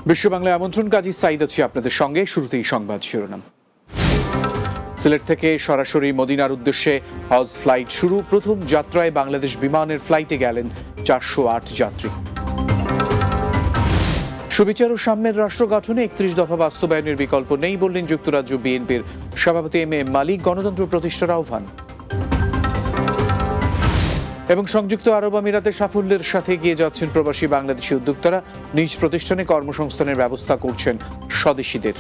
বিশ্ব বাংলায় আমন্ত্রণ, কাজী সাইদ আছি আপনাদের সঙ্গে। শুরুতেই সংবাদ শিরোনাম। সিলেট থেকে সরাসরি মদিনার উদ্দেশ্যে হজ ফ্লাইট শুরু। প্রথম যাত্রায় বাংলাদেশ বিমানের ফ্লাইটে গেলেন 408 যাত্রী। সুবিচার ও সাম্যের রাষ্ট্র গঠনে 31 দফা বাস্তবায়নের বিকল্প নেই বললেন যুক্তরাজ্য বিএনপির সভাপতি এম এ মালিক। গণতন্ত্র প্রতিষ্ঠার আহ্বান। এবং সংযুক্ত আরব আমিরাতে সাফল্যের সাথে এগিয়ে যাচ্ছেন প্রবাসী বাংলাদেশি উদ্যোক্তারা। নিজ প্রতিষ্ঠানে কর্মসংস্থানের ব্যবস্থা করছেন স্বদেশীদের।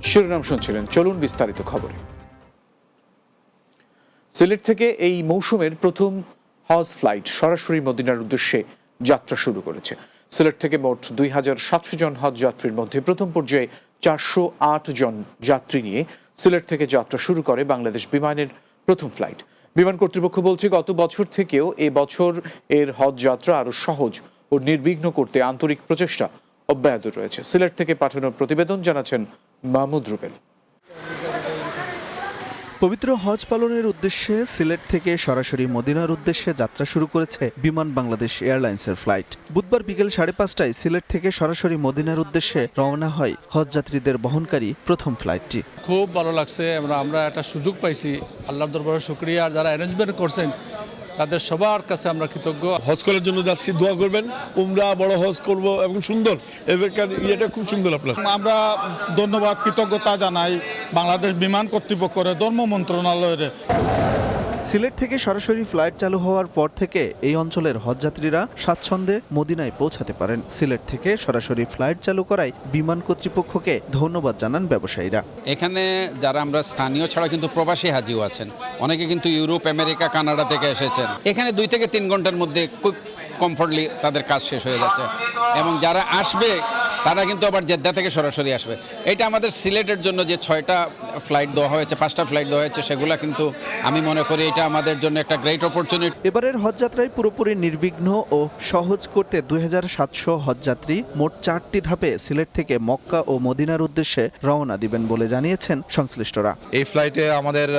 শিরোনাম শুনছিলেন, চলুন বিস্তারিত খবরে। সিলেট থেকে এই মৌসুমের প্রথম হজ ফ্লাইট সরাসরি মদিনার উদ্দেশ্যে যাত্রা শুরু করেছে। সিলেট থেকে মোট 2700 জন হজ যাত্রীর মধ্যে প্রথম পর্যায়ে 408 জন যাত্রী নিয়ে সিলেট থেকে যাত্রা শুরু করে বাংলাদেশ বিমানের প্রথম ফ্লাইট। বিমান কর্তৃপক্ষ বলছে, গত বছর থেকেও এ বছর এর হজ যাত্রা আরো সহজ ও নির্বিঘ্ন করতে আন্তরিক প্রচেষ্টা অব্যাহত রয়েছে। সিলেট থেকে পাঠানো প্রতিবেদন জানাচ্ছেন মাহমুদ রুবেল। পবিত্র হজ পালনের উদ্দেশ্যে সিলেট থেকে সরাসরি মদিনার উদ্দেশ্যে যাত্রা শুরু করেছে বিমান বাংলাদেশ এয়ারলাইন্সের ফ্লাইট। বুধবার বিকেল 5:30টায় সিলেট থেকে সরাসরি মদিনার উদ্দেশ্যে রওনা হয় হজ যাত্রীদের বহনকারী প্রথম ফ্লাইটটি। খুব ভালো লাগছে, আমরা একটা সুযোগ পাইছি। আল্লাহর দরবারে শুকরিয়া। আর যারা অ্যারেঞ্জমেন্ট করছেন তাদের সবার কাছে আমরা কৃতজ্ঞ। হজ করার জন্য যাচ্ছি, দোয়া করবেন, উমরা বড় হজ করব এবং সুন্দর, এবারকার ইয়েটা খুব সুন্দর। আপনার আমরা ধন্যবাদ, কৃতজ্ঞতা জানাই বাংলাদেশ বিমান কর্তৃপক্ষের, ধর্ম মন্ত্রণালয়ের। সিলেট থেকে সরাসরি ফ্লাইট চালু হওয়ার পর থেকে এই অঞ্চলের হজযাত্রীরা স্বাচ্ছন্দ্যে মদিনায় পৌঁছাতে পারেন। সিলেট থেকে সরাসরি ফ্লাইট চালু করায় বিমান কর্তৃপক্ষকে ধন্যবাদ জানান ব্যবসায়ীরা। এখানে যারা আমরা স্থানীয় ছাড়া কিন্তু প্রবাসী হাজিও আছেন, অনেকে কিন্তু ইউরোপ, আমেরিকা, কানাডা থেকে এসেছেন। এখানে 2 থেকে 3 ঘন্টার মধ্যে খুব কমফোর্টলি তাদের কাজ শেষ হয়ে যাচ্ছে এবং যারা আসবে তারা কিন্তু আবার জেদ্দা থেকে সরাসরি আসবে। এটা আমাদের সিলেটের জন্য যে 6টা ফ্লাইট দেওয়া হয়েছে, 5টা ফ্লাইট দেওয়া হয়েছে, সেগুলো কিন্তু আমি মনে করি এটা আমাদের জন্য একটা গ্রেট অপরচুনিটি। এবারের হজযাত্রায় পুরোপুরি নির্বিঘ্ন ও সহজ করতে 2700 হজযাত্রী মোট 4টি ধাপে সিলেট থেকে মক্কা ও মদিনার উদ্দেশ্যে রওনা দিবেন বলে জানিয়েছেন সংশ্লিষ্টরা। এই ফ্লাইটে আমাদের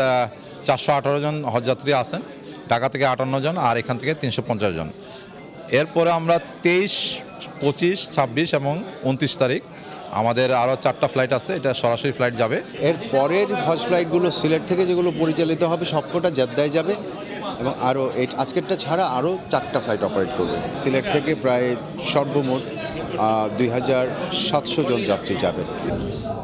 418 জন হজযাত্রী আছেন, ঢাকা থেকে 58 জন আর এখান থেকে 350 জন। এরপরে আমরা 23, 25, 26 এবং 29 তারিখ আমাদের আরও 4টা ফ্লাইট আছে, এটা সরাসরি ফ্লাইট যাবে। এর পরের হজ ফ্লাইটগুলো সিলেট থেকে যেগুলো পরিচালিত হবে সবকটা জেদ্দায় যাবে এবং আরও আজকেরটা ছাড়া আরও 4টা ফ্লাইট অপারেট করবে। সিলেট থেকে প্রায় সর্বমোট 2700 জন যাত্রী যাবে।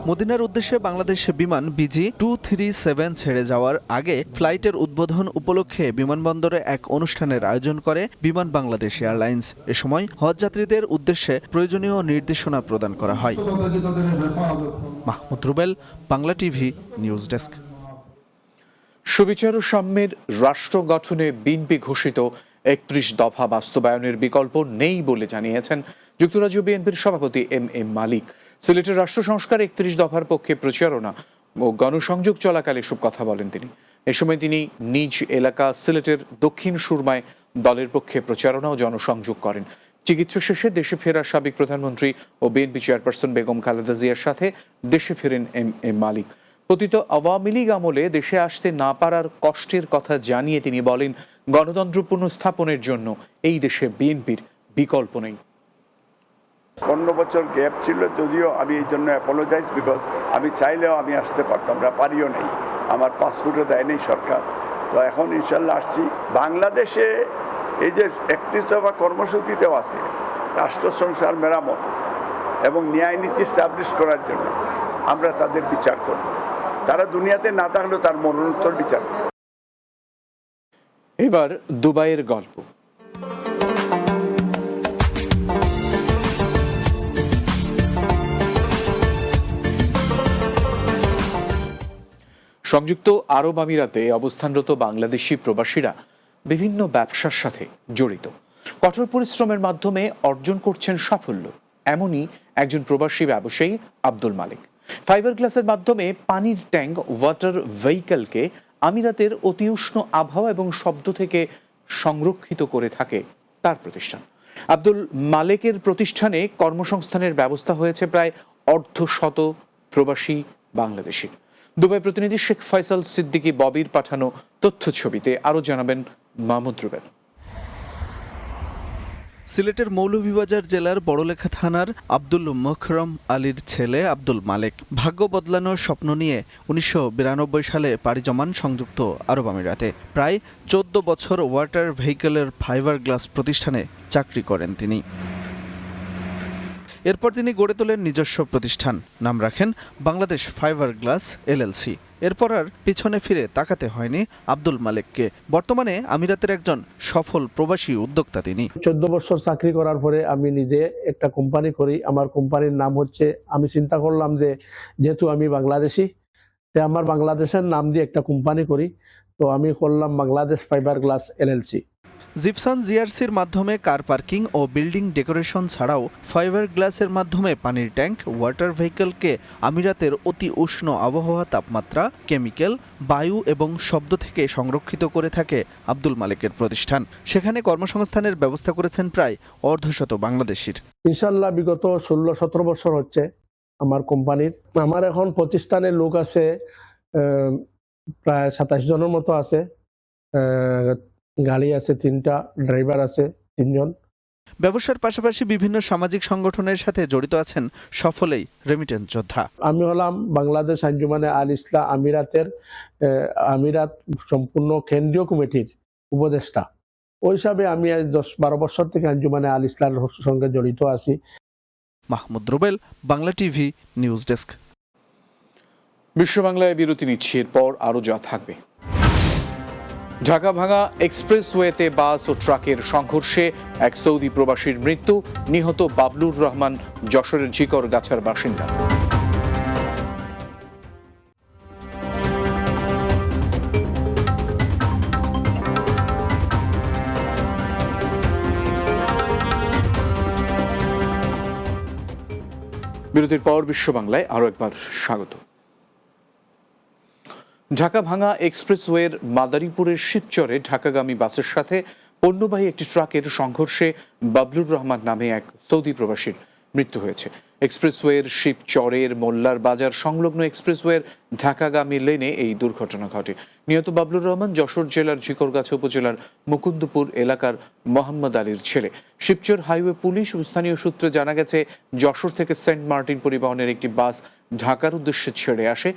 মদিনার উদ্দেশ্যে বাংলাদেশ বিমান BG 237 ছেড়ে যাওয়ার আগে ফ্লাইটের উদ্বোধন উপলক্ষে বিমানবন্দরে এক অনুষ্ঠানের আয়োজন করে বিমান বাংলাদেশ এয়ারলাইন্স। এ সময় হজযাত্রীদের উদ্দেশ্যে প্রয়োজনীয় নির্দেশনা প্রদান করা হয়। Mahmud Rubel, Bangla TV, news desk. সুবিচার ও সাম্যের রাষ্ট্র গঠনে বিএনপি ঘোষিত 31 দফা বাস্তবায়নের বিকল্প নেই বলে জানিয়েছেন যুক্তরাজ্য বিএনপির সভাপতি এম এ মালিক। সিলেটের রাষ্ট্র সংস্কার 31 দফার পক্ষে প্রচারণা ও গণসংযোগ চলাকালে এসব কথা বলেন তিনি। এ সময় তিনি নিজ এলাকা সিলেটের দক্ষিণ সুরমায় দলের পক্ষে প্রচারণা ও জনসংযোগ করেন। চিকিৎসা শেষে দেশে ফেরা সাবেক প্রধানমন্ত্রী ও বিএনপি চেয়ারপারসন বেগম খালেদা জিয়ার সাথে দেশে ফেরেন এম এ মালিক। পতিত আওয়ামী লীগ আমলে দেশে আসতে না পারার কষ্টের কথা জানিয়ে তিনি বলেন, গণতন্ত্র পুনঃস্থাপনের জন্য এই দেশে বিএনপির বিকল্প নেই। 15 বছর গ্যাপ ছিল, যদিও আমি এই জন্য অ্যাপোলোজাইজ, বিকজ আমি চাইলেও আমি আসতে পারতাম না, পারিও নেই, আমার পাসপোর্টও দেয়নি সরকার। তো এখন ইনশাল্লাহ আসছি। বাংলাদেশে এই যে 31 দফা কর্মসূচিতেও আছে রাষ্ট্র সংস্কার, মেরামত এবং ন্যায় নীতি স্টাবলিশ করার জন্য আমরা তাদের বিচার করব। তারা দুনিয়াতে না থাকলেও তার মরণোত্তর বিচার করব। এবার দুবাইয়ের গল্প। সংযুক্ত আরব আমিরাতে অবস্থানরত বাংলাদেশি প্রবাসীরা বিভিন্ন ব্যবসার সাথে জড়িত। কঠোর পরিশ্রমের মাধ্যমে অর্জন করছেন সাফল্য। এমনই একজন প্রবাসী ব্যবসায়ী আব্দুল মালিক। ফাইবার গ্লাসের মাধ্যমে পানির ট্যাঙ্ক, ওয়াটার ভেহিকলকে আমিরাতের অতি উষ্ণ আবহাওয়া এবং শব্দ থেকে সংরক্ষিত করে থাকে তার প্রতিষ্ঠান। আব্দুল মালেকের প্রতিষ্ঠানে কর্মসংস্থানের ব্যবস্থা হয়েছে প্রায় 1/2 প্রবাসী বাংলাদেশি। দুবাই প্রতিনিধি শেখ ফয়সাল সিদ্দিকী ববির পাঠানো তথ্য ছবিতে আরও জানাবেন মাহমুদ রুবেল। সিলেটের মৌলভীবাজার জেলার বড়লেখা থানার আব্দুল মোকরম আলীর ছেলে আব্দুল মালেক ভাগ্য বদলানোর স্বপ্ন নিয়ে ১৯৯২ সালে পাড়ি জমান সংযুক্ত আরব আমিরাতে। প্রায় ১৪ বছর ওয়াটার ভেহিকেলের ফাইবার গ্লাস প্রতিষ্ঠানে চাকরি করেন তিনি। এরপর তিনি গড়ে তোলেন নিজস্ব প্রতিষ্ঠান, নাম রাখেন বাংলাদেশ ফাইবার গ্লাস LLC। এরপর আর পিছনে ফিরে তাকাতে হয়নি আব্দুল মালেককে। বর্তমানে আমিরাতের একজন সফল প্রবাসী উদ্যোক্তা তিনি। 14 বছর চাকরি করার পরে আমি নিজে একটা কোম্পানি করি। আমার কোম্পানির নাম হচ্ছে, আমি চিন্তা করলাম যে যেহেতু আমি বাংলাদেশি, তাই আমার বাংলাদেশের নাম দিয়ে একটা কোম্পানি করি, তো আমি করলাম Bangladesh fibre glass LLC। Gypsum জিআরসির মাধ্যমে কার পার্কিং ও বিল্ডিং ডেকোরেশন ছাড়াও ফাইবার গ্লাসের মাধ্যমে পানির ট্যাঙ্ক, ওয়াটার ভেহিকেলকে আমিরাতের অতি উষ্ণ আবহাওয়া, তাপমাত্রা, কেমিক্যাল, বায়ু এবং শব্দ থেকে সংরক্ষিত করে থাকে আব্দুল মালেকের প্রতিষ্ঠান। সেখানে কর্মসংস্থানের ব্যবস্থা করেছেন প্রায় অর্ধশত বাংলাদেশির। ইনশাল্লাহ বিগত 16-17 বছর হচ্ছে আমার কোম্পানির। আমার এখন প্রতিষ্ঠানের লোক আছে প্রায় 27 জনের মতো আছে। গাড়ি আছে 3টা, ড্রাইভার আছে 3 জন। ব্যবসার পাশাপাশি বিভিন্ন সামাজিক সংগঠনের সাথে জড়িত আছেন সফলেই রেমিটেন্স যোদ্ধা। আমি হলাম বাংলাদেশ আঞ্জুমানে আল ইসলাম আমিরাত সম্পূর্ণ কেন্দ্রীয় কমিটির উপদেষ্টা। ওই হিসাবে আমি 10-12 বছর থেকে আঞ্জুমানে আল ইসলামের সঙ্গে জড়িত আছি। Mahmud Rubel, Bangla TV news desk. বিশ্ব বাংলায় বিরতি নিচ্ছি, এরপর আরও যা থাকবে। ঢাকা ভাঙা এক্সপ্রেসওয়েতে বাস ও ট্রাকের সংঘর্ষে এক সৌদি প্রবাসীর মৃত্যু, নিহত বাবলুর রহমান যশোরের ঝিকরগাছার বাসিন্দা। বিরতির পর বিশ্ব বাংলায় আরও একবার স্বাগত। ঢাকা ভাঙা এক্সপ্রেসওয়ের মাদারীপুরের শিবচরে ঢাকাগামী বাসের সাথে পণ্যবাহী একটি ট্রাকের সংঘর্ষে বাবলুর রহমান নামে এক সৌদি প্রবাসীর মৃত্যু হয়েছে। এক্সপ্রেসওয়ের শিবচরের মোল্লার বাজার সংলগ্ন এক্সপ্রেসওয়ের ঢাকাগামী লেনে এই দুর্ঘটনা ঘটে। নিহত বাবলুর রহমান যশোর জেলার ঝিকরগাছা উপজেলার মুকুন্দপুর এলাকার মোহাম্মদ আলীর ছেলে। শিবচর হাইওয়ে পুলিশ ও স্থানীয় সূত্রে জানা গেছে, যশোর থেকে সেন্ট মার্টিন পরিবহনের একটি বাস ঢাকার উদ্দেশ্যে ছেড়ে আসে।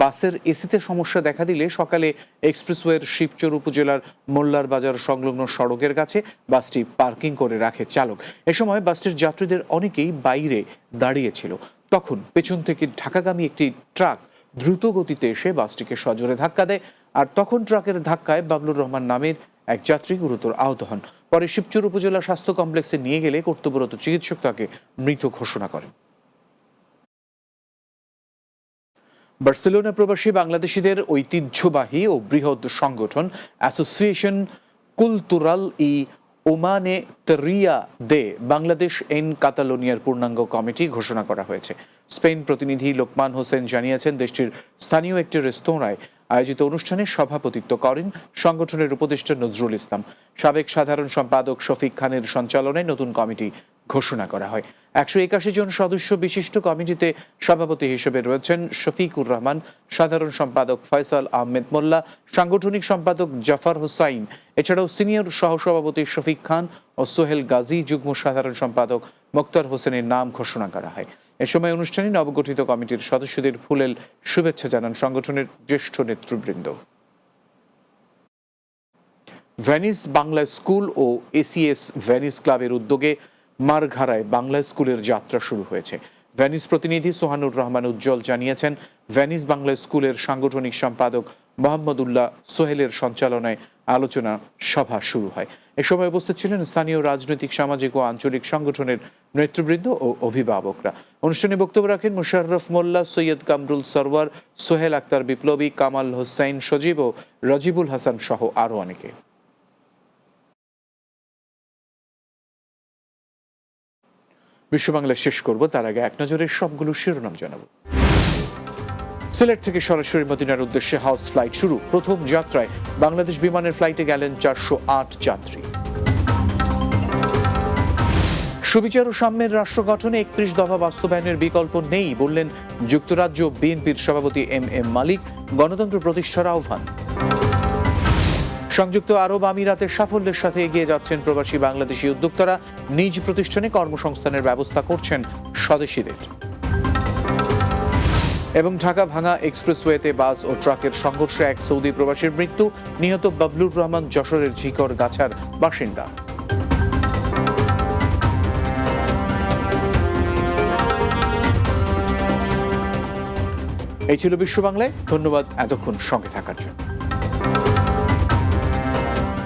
বাসের এসিতে সমস্যা দেখা দিলে সকালে এক্সপ্রেসওয়ের শিবচর উপজেলার মোল্লার বাজার সংলগ্ন সড়কের কাছে বাসটি পার্কিং করে রাখে চালক। এ সময় বাসটির যাত্রীদের অনেকেই বাইরে দাঁড়িয়েছিল। তখন পেছন থেকে ঢাকাগামী একটি ট্রাক দ্রুত গতিতে এসে বাসটিকে সজোরে ধাক্কা দেয়, আর তখন ট্রাকের ধাক্কায় বাবলুর রহমান নামের এক যাত্রী গুরুতর আহত হন। পরে শিবচর উপজেলা স্বাস্থ্য কমপ্লেক্সে নিয়ে গেলে কর্তব্যরত চিকিৎসক তাকে মৃত ঘোষণা করেন। বার্সেলোনা প্রবাসী বাংলাদেশিদের ঐতিহ্যবাহী ও বৃহৎ সংগঠন অ্যাসোসিয়েশন কুলতুরাল ই ওমানে তেরিয়া দে বাংলাদেশ এন কাতালোনিয়ার পূর্ণাঙ্গ কমিটি ঘোষণা করা হয়েছে। স্পেন প্রতিনিধি লোকমান হোসেন জানিয়েছেন, দেশটির স্থানীয় একটি রেস্তোরাঁয় আয়োজিত অনুষ্ঠানে সভাপতিত্ব করেন সংগঠনের উপদেষ্টা নজরুল ইসলাম। সাবেক সাধারণ সম্পাদক শফিক খানের সঞ্চালনায় নতুন কমিটি ঘোষণা করা হয়। 181 জন সদস্য বিশিষ্ট কমিটিতে সভাপতি হিসেবে রয়েছেন শফিকুর রহমান, সাধারণ সম্পাদক ফয়সাল আহমেদ মোল্লা, সাংগঠনিক সম্পাদক জাফর হোসাইন, এছাড়াও সিনিয়র সহসভাপতি শফিক খান ও সোহেল গাজী, যুগ্ম সাধারণ সম্পাদক মোক্তার হোসেনের নাম ঘোষণা করা হয়। এ সময় অনুষ্ঠানে নবগঠিত কমিটির সদস্যদের ফুলেল শুভেচ্ছা জানান সংগঠনের জ্যেষ্ঠ নেতৃবৃন্দ। ভেনিস বাংলা স্কুল ও ACS ভেনিস ক্লাবের উদ্যোগে মারঘারায় বাংলা স্কুলের যাত্রা শুরু হয়েছে। ভেনিস প্রতিনিধি সোহানুর রহমান উজ্জ্বল জানিয়েছেন, ভেনিস বাংলা স্কুলের সাংগঠনিক সম্পাদক মোহাম্মদুল্লাহ সোহেলের সঞ্চালনায় আলোচনা সভা শুরু হয়। এ সময় উপস্থিত ছিলেন স্থানীয় রাজনৈতিক, সামাজিক ও আঞ্চলিক সংগঠনের নেতৃবৃন্দ ও অভিভাবকরা। অনুষ্ঠানে বক্তব্য রাখেন মুশাররফ মোল্লা, সৈয়দ কামরুল সরওয়ার, সোহেল আক্তার বিপ্লবী, কামাল হোসাইন সজীব ও রাজিবুল হাসান সহ আরও অনেকে। বিশ্ব বাংলা শেষ করব, তার আগে এক নজরে সবগুলো শিরোনাম জানাবো। সিলেট থেকে সরাসরি মদিনার উদ্দেশ্যে হাউস ফ্লাইট শুরু। প্রথম যাত্রায় বাংলাদেশ বিমানের ফ্লাইটে গেলেন 408 যাত্রী। সুবিচার ও সাম্যের রাষ্ট্র গঠনে 31 দফা বাস্তবায়নের বিকল্প নেই বললেন যুক্তরাজ্য বিএনপির সভাপতি এম এম মালিক। গণতন্ত্র প্রতিষ্ঠার আহ্বান। সংযুক্ত আরব আমিরাতের সাফল্যের সাথে এগিয়ে যাচ্ছেন প্রবাসী বাংলাদেশি উদ্যোক্তারা। নিজ প্রতিষ্ঠানে কর্মসংস্থানের ব্যবস্থা করছেন স্বদেশীদের। এবং ঢাকা ভাঙা এক্সপ্রেসওয়েতে বাস ও ট্রাকের সংঘর্ষে এক সৌদি প্রবাসীর মৃত্যু। নিহত বাবলুর রহমান যশোরের ঝিকর গাছার বাসিন্দা। এই ছিল বিশ্ব বাংলায়। ধন্যবাদ এতক্ষণ সঙ্গে থাকার জন্য।